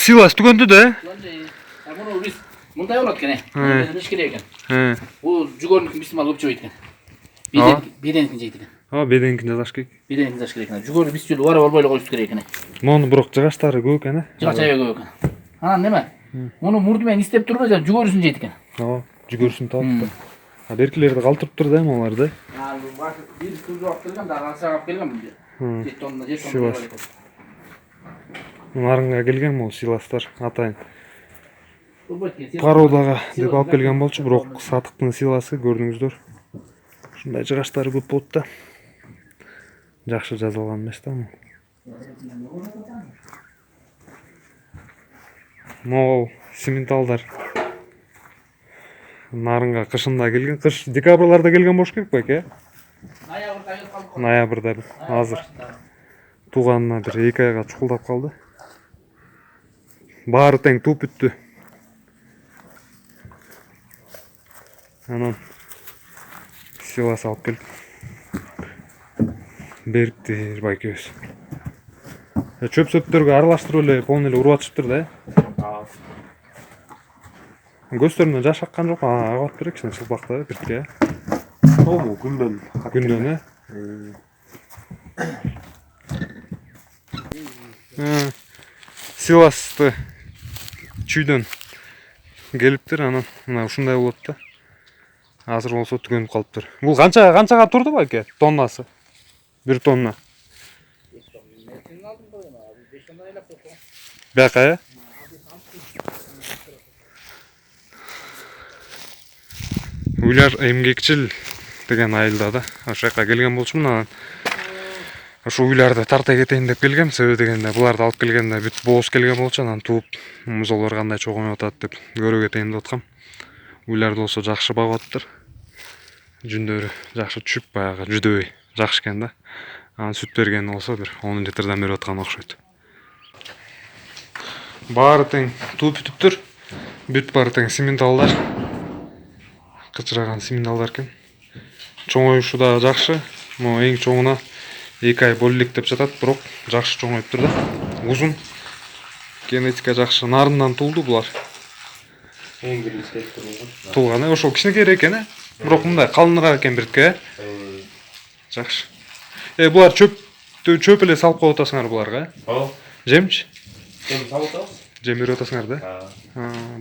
сыйлас түгөндү да. Муну биз мындай болот экен. Иш керек экен. Бул жүгөрүнүн бисмал көп жебейт экен. Беденкин жейт экен. Беденкин жазаш керек. Беденкин жазаш керек экен. Жүгөрү бис жолу бара болбой эле коюш керек экен. Мону бирок жыгачтары көп экен, Жыгач аябай көп экен. Анан неме? Муну мурду менен истеп туруп эле жүгөрүсүн жейт экен. Жүгөрүсүн таап да. Беркилерди калтырып тур да молар да. Бир күндү алып келген, дагы ансагап келген бул. 7 тонна, 7 тонна. Нарынга келген бул сыйластар атайын. Породага деп алып келген болчу, бирок сатыктын сыйласы көрдүңүздөр. Ушундай жыгачтары көп болот да. Жакшы жазылган эмес да. Могул симменталдар. Нарынга кышында келген, кыш декабрларда келген болуш керек байке. Ноябрда азыр тууганына бир 2 айга чукулдап калды. Баары тең тууп бүттү. Анан сыйлас алып келип бериптир байкебиз. Чөп сөптөргө аралаштырып эле полный эле уруп атышыптыр да. Көздөрүнөн жаш аккан жок, агат берек кичине чылбакта бирке. Ому күндөн. Күндөн, сыйласты чүйдөн келиптир, анан мына ушундай болот да. Азыр болсо түгөнүп калыптыр. Бул канчага турду байке? Тоннасы? 1 тонна. Бияка, Үйлер эмгекчил деген айылда да. Ошол жака келген болчумун, анан ошо үйлөрдү тарта кетейин деп келгем. Себеби дегенде буларды алып келгенде бүт бооз келген болчу, анан тууп музолор кандай чогулуп атат деп көрө кетейин деп аткам. Үйлөрдү болсо жакшы багып атыптыр. Жүндөрү жакшы түшүп, баягы жүдөбөй жакшы экен да. Анан сүт берген болсо бир 10 литрден берип аткан окшойт. Баары тең тууп бүтүптүр. Бүт баары тең симменталдар. Кычыраган симменталдар экен. Чоңоюшу да жакшы. Могу эң чоңуна 2 ай боло элек деп жатат, бирок жакшы чоңоюптур да. Узун. Генетика жакшы. Нарындан туулду булар. Туулган, ошол кичинекейирээк экен, бирок мындай калыныраак экен бирке. Жакшы. Булар чөп эле салып коюп атасыңар буларга, Жемчи? Жем салып атабыз. Жем берип атасыңар да?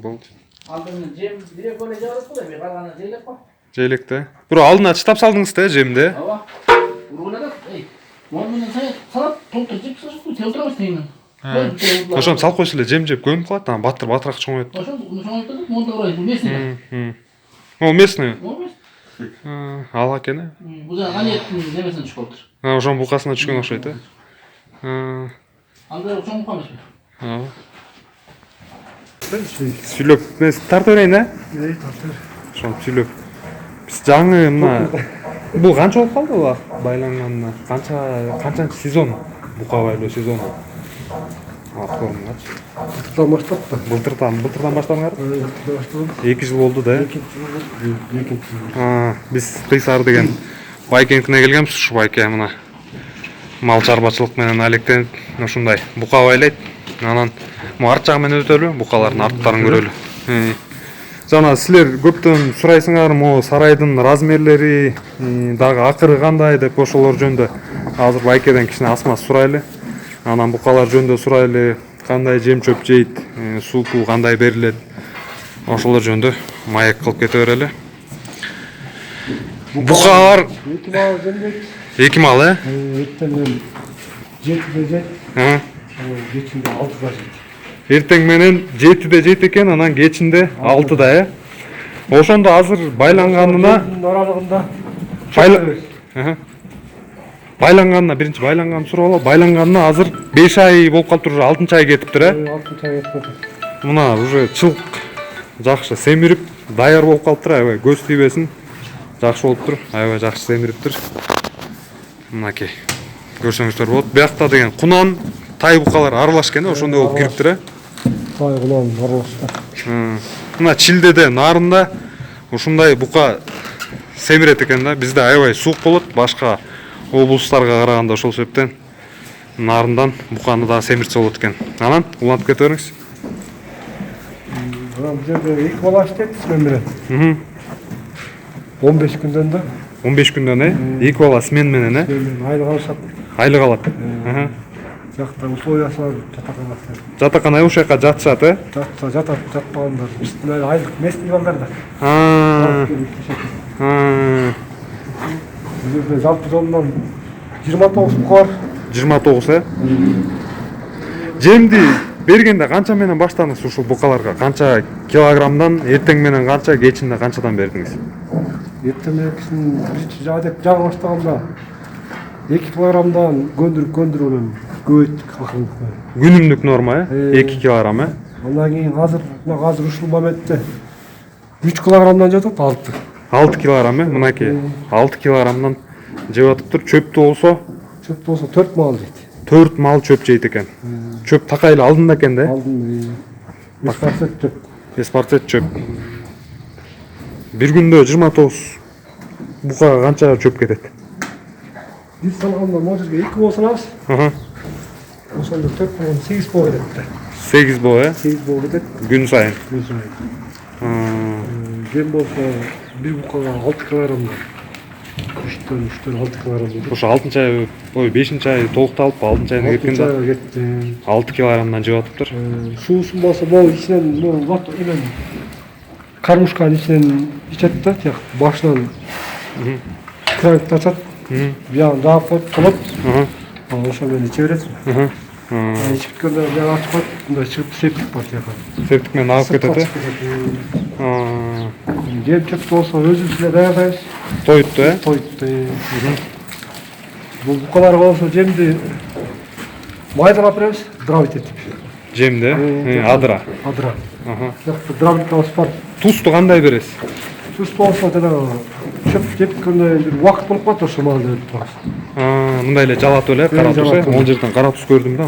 Болду. Алдын жем бирек эле жабасыз да, бир калганы жейлеп кой. Жейлек да. Бирок алдына чытап салдыңыз да жемди. Ооба. Ургулада, Мон менен салат толтуруп жеп салып, телтирабыз тегинен. Ошону салып койсо эле жем жеп көнүп калат, анан батыраак чоңоет. Ошону чоңойтуп, монтагырайбыз, бул местный. Ол местный. Ооба. Ал экен. Бул жана галеттин немесинен түшүп калыптыр. Ошонун булкасына түшкөн окшойт, Андай чоңуп калмайсызбы? Ооба. Сүйлөп, тартып берейин, Тартып. Ошону сүйлөп. Биз жаңы мына бул канча болуп калды була байланганына? Канчанчы сезон? Бука байлоо сезону. Аткормуңачы. Былтырдан баштап да. Былтырдан баштадыңар? Баштадым. 2 жыл болду да. 2 жыл. Биз Кыйсар деген байкенкине келгенбиз, ушу байке мына мал чарбачылык менен алектенип, ушундай бука байлайт. Анан арт жагы менен өтөлү, букалардын арттарын көрөлү. Жана силер көптөн сурайсыңар, могу сарайдын размерлери, дагы акыры кандай деп ошолор жөнүндө азыр байкеден кичине асма сурайлы. Анан букалар жөнүндө сурайлы, кандай жем чөп жейт, суу кандай берилет. Ошолор жөнүндө маек кылып кете берели. Букалар 2 мал жемдейт. 2 мал, Эртең 7-де жейт. Кечинде 6-да жейт. Эртең менен 7-де жейт экен, анан кечинде 6-да, Ошондо азыр байланганына аралыгында байланганына биринчи байланганды сурап алалы. Байланганына азыр 5 ай болуп калыптыр, 6-ай кетиптир, 6-ай кетиптир. Мына уже чылк жакшы семирип, даяр болуп калыптыр, аябай көз тийбесин. Жакшы болуптур, аябай жакшы семириптир. Мынакей. Көрсөңүздөр болот. Биякта деген кунан, тай букалар аралаш экен, ошондой болуп кириптир, Тай кунан аралашты. Мына Чилдеде нарында ушундай бука семирет экен да. Бизде аябай суук болот, башка облустарга караганда, ошол себептен нарындан буканы да семиртсе болот экен. Анан улантып кете бериңиз. Anam bu жерде 2 бала иштейт смен менен. Мгм. 15 күндөн да 15 күндөн 2 бала смен менен айлык алышат. айлык алат. Аха. Жакта условиясы бар, жатаканасы. Жатакана ошол жака жатышат, Жатса жатат, жатпагандар. Үстүнө айлык местный балдар да. А. Бул жерде жалпы жолунан 29 бука бар. 29 Жемди бергенде канча менен баштадыңыз ушул букаларга? Канча килограммдан, эртең менен канча, кечинде канчадан бердиңиз? Эртең менен биринчи жага баштаганда 2 килограммдан көндүрүп менен көбөйттүк акырындыкта. Күнүмдүк норма, 2 килограмм, Андан кийин азыр ушул моментте 3 килограммдан жатат 6. 6 килограмм, мынакей. 6 килограммдан жеп атыптыр. Чөптү болсо, Чөп болсо 4 мал жейт. 4 мал чөп жейт экен. Чөп такайлы алдында экен да? Алдын 5% чөп. 5% чөп. Бир күндө 29 бука канча чөп кетет? Биз салганда могу жерге 2 болсо алабыз. Аха. Ошондо 4 болгон 8 боло кетет. 8 бо, 8 боло кетет. күн сайын. Жем болсо бир букага 6 килограммдан. 3 6 килограмм. Ошо 6-чы ай, 5-чи ай толукталып, 6-чы айына кеткенде 6 килограммдан жеп атыптыр. Суусун болсо могу ичинен ват эмен кармушканын ичинен ичет да, тияк башынан кранкты ачат. Биягын жаап коет, толот. Ошо менен иче берет. Ичип бүткөндө биягын ачып коет, мындай чыгып септик бар тияка. Септик менен агып кетет, Жем чөптү болсо өзүбүз эле даярдайбыз. Тоютту, Тойтты. Бул букаларга болсо жемди майдалап беребиз, дробить этип. Жемди, адыра. Адыра. Жакта дробиткабыз бар. Тузду кандай бересиз? Туз болсо жанагы чөп жепкенде бир убакыт болуп калат, ошо маалда берип турабыз. Мындай эле жалатып эле кара туз, жалатып. Ол жерден кара туз көрдүм да.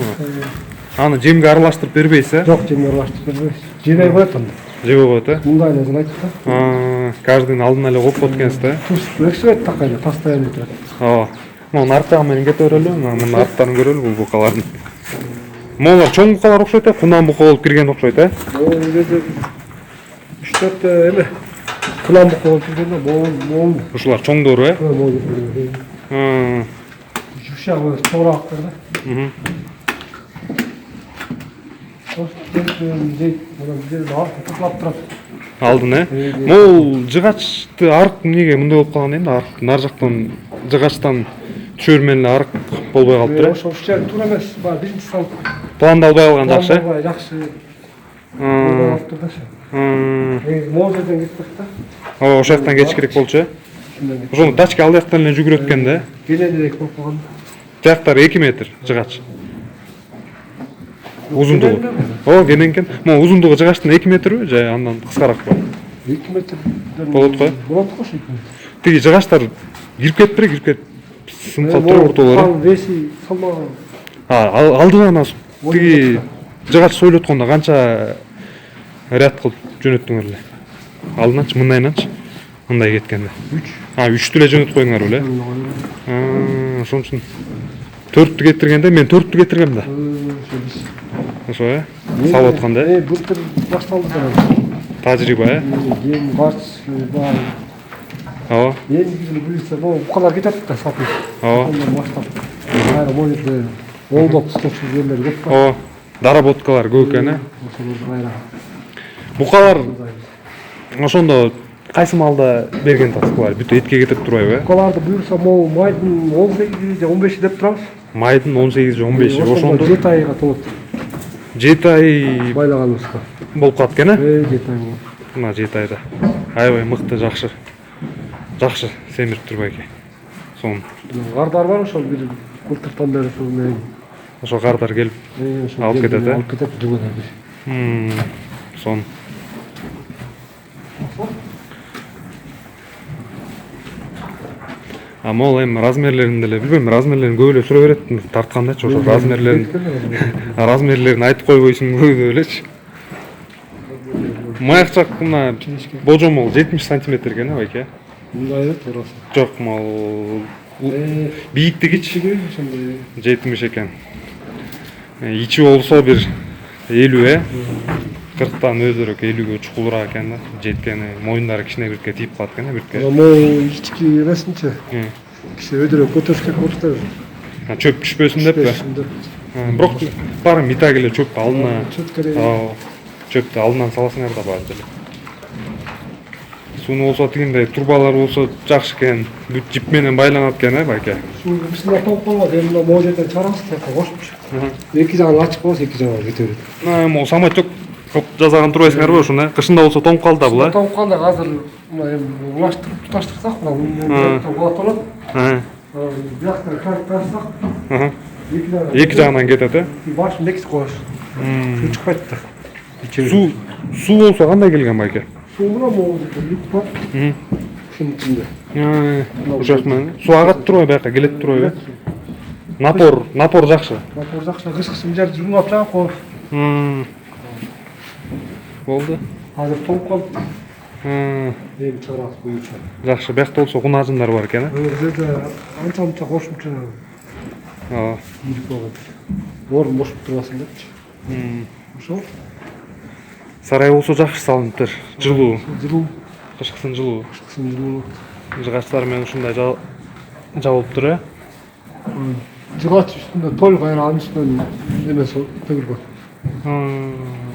Аны жемге аралаштырып бербейсиз, Жок, жемге аралаштырып бербейбиз. Жебей коет анда. Жебей коет, Мындай эле жанайт да. Каждый день алдын эле коюп коет экенсиз да. Туз өксөйт такайлы, постоянно турат. Ооба. Мунун арт жагы менен кете берели, мунун арттарын көрөлү бул букалардын. Могулар чоң букалар окшойт, кунан бука болуп кирген окшойт, Бул жерде 3-4 эме кулам бука болуп киргенде могул. Ушулар чоңдору, Могул. Жушагы чоңураактар да. Алдын, Могул жыгачты арык эмнеге мындай болуп калган эми? Арык нар жактан жыгачтан түшөр менен арык болбой калыптыр. Ошо ушул туура эмес, баягы биринчи салып. Пландалбай калган жакшы. Жакшы. Могул жерден кетпек да. Ошол жактан кетиш керек болчу. Ошону тачка ал жактан эле жүгүрөт экен да. Кененирээк болуп калган. Жактары 2 метр жыгач. Узундугу. Кенен экен. Могу узундугу жыгачтын 2 метрби же андан кыскараакпы? 2 метр Болот го. Болот го ошо. Тиги жыгачтар кирип кетпир, сынып калыптыр ортолору. Веси салмаган. Алдыгана тиги жыгач сойлоткондо канча ряд кылып жөнөттүңөр эле? Алдыначы, мындайначы. Мындай кеткенде. 3. 3 эле жөнөтүп коюңар беле? Ошон үчүн 4-тү кетиргенде мен 4-тү кетиргем да. Ошо, салып атканда. Былтыр башталды да. Тажрыйба, Эми барс бар. Ооба. Эми билсе, букалар кетет да сатып. Ооба. Ондан баштап. Айра моюлду оңдоп сточу жерлер көп бар. Ооба. Доработкалар көп экен, Ошолорду айра. Букалар ошондо кайсы маалда берген таскалар бүтө этке кетип турбайбы? Букаларды буюрса могу майдын 18 же 15 деп турабыз. Майдын 18 же 15 ошондо 7 айга толот. 7 ай Байлаганыбызга. болуп калат экен, 7 ай болот. Мына 7 айда. Аябай мыкты, жакшы. Жакшы семирип турбайки. Сонун. Кардар бар ошол бир былтыртан бери ушул менен. Ошо кардар келип алып кетет, Алып кетет жүгөт. Сонун. Могул эми размерлерин деле билбейм, размерлерин көп эле сурап берет тарткандачы, ошо размерлерин айтып койбойсуңбу деп элечи. Маякчак мына божомол 70 сантиметр экен, байке. Мындай да туурасы. Жок, могул бийиктигичи 70 экен. Ичи болсо бир 50, 40-тан өзүрөөк 50-ге чукулураак экен да. Жеткени моюндары кичине бирке тийип калат экен бирке. Могу ички эмесинчи. Киши өйдөрөк көтөрүш керек болуп атат. Чөп түшпөсүн деп бе? Бирок баары митаг эле чөп алдына. Чөптү алдынан саласыңар да баары деле. Сууну болсо тигиндей турбалар болсо жакшы экен. Бүт жип менен байланат экен, байке. Суу бисине топ калбайт. Эми мына могу жерден чыгарабыз тияка кошупчу. Эки жагын ачык болсо эки жагы кете берет. Могу самочок кылып жасаган турбайсыңарбы ушуну? Кышында болсо тоңуп калды да бул, тоңуп калды. Азыр мына эми улаштырып туташтырсак, мына болот болот. Бияктан карып тарсак, эки жагынан кетет, э? Башын экис коёш. Суу чыкпайт да. Суу болсо кандай келген, байке? Суу мына могу жерде люк бар. Ушунун ичинде. Ушак менен суу агат турбайбы, бияка келет турбайбы? Напор жакшы. Напор жакшы. Кышкы жер жумап жагып коёш. Болду. Азыр тоңуп калды. Эми чыгарабыз буюрса. Жакшы, биякта болсо кунажындар бар экен, э? Жерде анча-мынча кошумча ийип койгон. Орун бошуп турбасын депчи. Ошол. Сарай болсо жакшы салыныптыр. Жылуу. Кышкысын жылуу. Жыгачтар менен ушундай жабылыптыр, э? Жыгач үстүндө тол кайра анын үстүнөн эме төгүлгөн.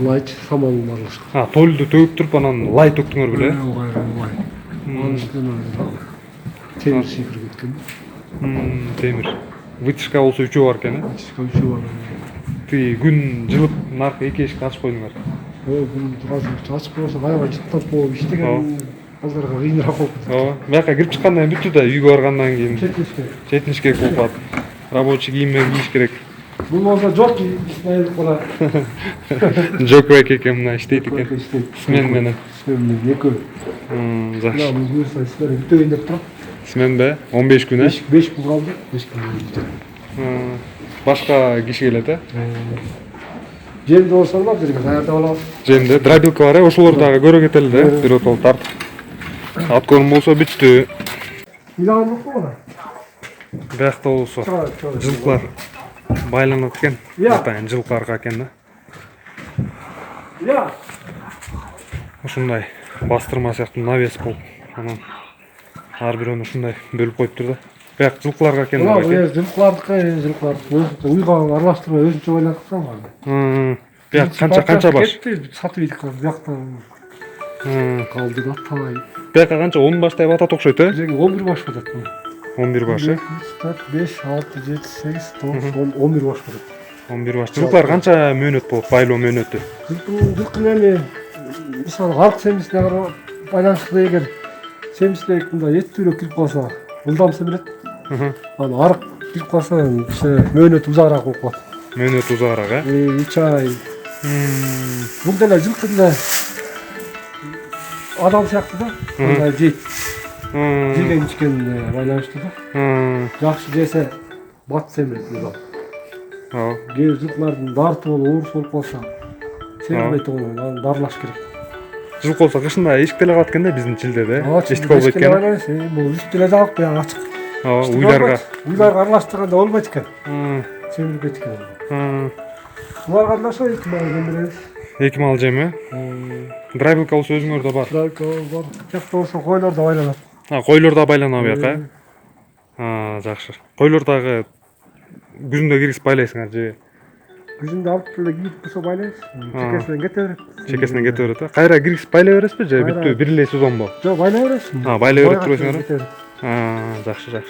Лайч самал барлашкан. Толду төгүп туруп анан лай төктүңөр беле? Лай. Анын үстүнөн темир шифр кеткен. Темир. Вытяжка болсо 3 бар экен, э? Вытяжка 3 бар. Ти күн жылып наркы эки эшикти ачып койдуңар. Күн ачып койсо аябай жыттап болуп иштеген азырга кыйыныраак болуп кетет. Бияка кирип чыккандан кийин бүттү да, үйгө баргандан кийин четиниш керек болуп калат. Рабочий кийим менен кийиш керек. Бул болсо жок исмаил кула. Жок экен мына иштейт экен. Смен менен. Экөө. Жакшы. Мына буюрса силер бүтөйүн деп турат. Сменбе? 15 күн, э? 5 күн калды. 5 күн бүтөт. Башка киши келет, э? Жемди болсоңар бирге даярдап алабыз. Жемде дробилка бар, ошолор дагы көрө кетели да, бир отол тартып. Аткөрүм болсо бүттү. Илаган жокпу мына? Биякта болсо жылкылар байланат экен. Атайын жылкы арка экен да. Ушундай бастырма сыяктуу навес болуп, анан ар бирөөнү ушундай бөлүп коюптур да. Бияк жылкыларга экен да. Жылкылар уйга аралаштырбай өзүнчө байланткан бар. Бияк канча баш? Сатып ийдик биякта. Калды да талай. Бияка канча 10 баштай батат окшойт, э? 11 баш батат. 11 баш, э? 4, 5, 6, 7, 8, 9, 11 баш батат. 11 баш. Жылкылар канча мөөнөт болот, байлоо мөөнөтү? Жылкы эми мисалы арк семисине байланыштуу эгер семисте мындай эттүүрөөк кирип калса, ылдам семилет. Анан арк кирип калса, мөөнөт узаагыраак болуп калат. Мөөнөт узаагыраак, э? 3 ай. Бул деле жылкы деле адам сыяктуу да. Мындай жейт. Жеген ичкенине байланыштуу да. Жакшы жесе бат семет ылдам. Кээ бир жылкылардын дарты болуп, оорусу болуп калса, сембей турган, анан дарылаш керек. Жылкы болсо кышында эшик деле калат экен да биздин Чилдеде. Эшик болбойт экен. Бул үстү деле жабык, баягы ачык. Уйларга аралаштырганда болбойт экен. Семирип кетет экен. Буларга да ошо 2 мал жем беребиз. 2 мал жем, э? Дробилка болсо өзүңөрдө бар. Дробилка бар. Жакта болсо койлор да байланат. Койлор да байланат бияка, э? Жакшы. Койлор дагы күзүндө киргизип байлайсыңар же? Күзүндө алып эле кийип болсо байлайбыз. Чекесинен кете берет. Чекесинен кете берет, э? Кайра киргизип байлай бересизби же бүттү бир эле сезонбу? Жок, байлай бересиз. Байлай берип турбайсыңарбы? Жакшы.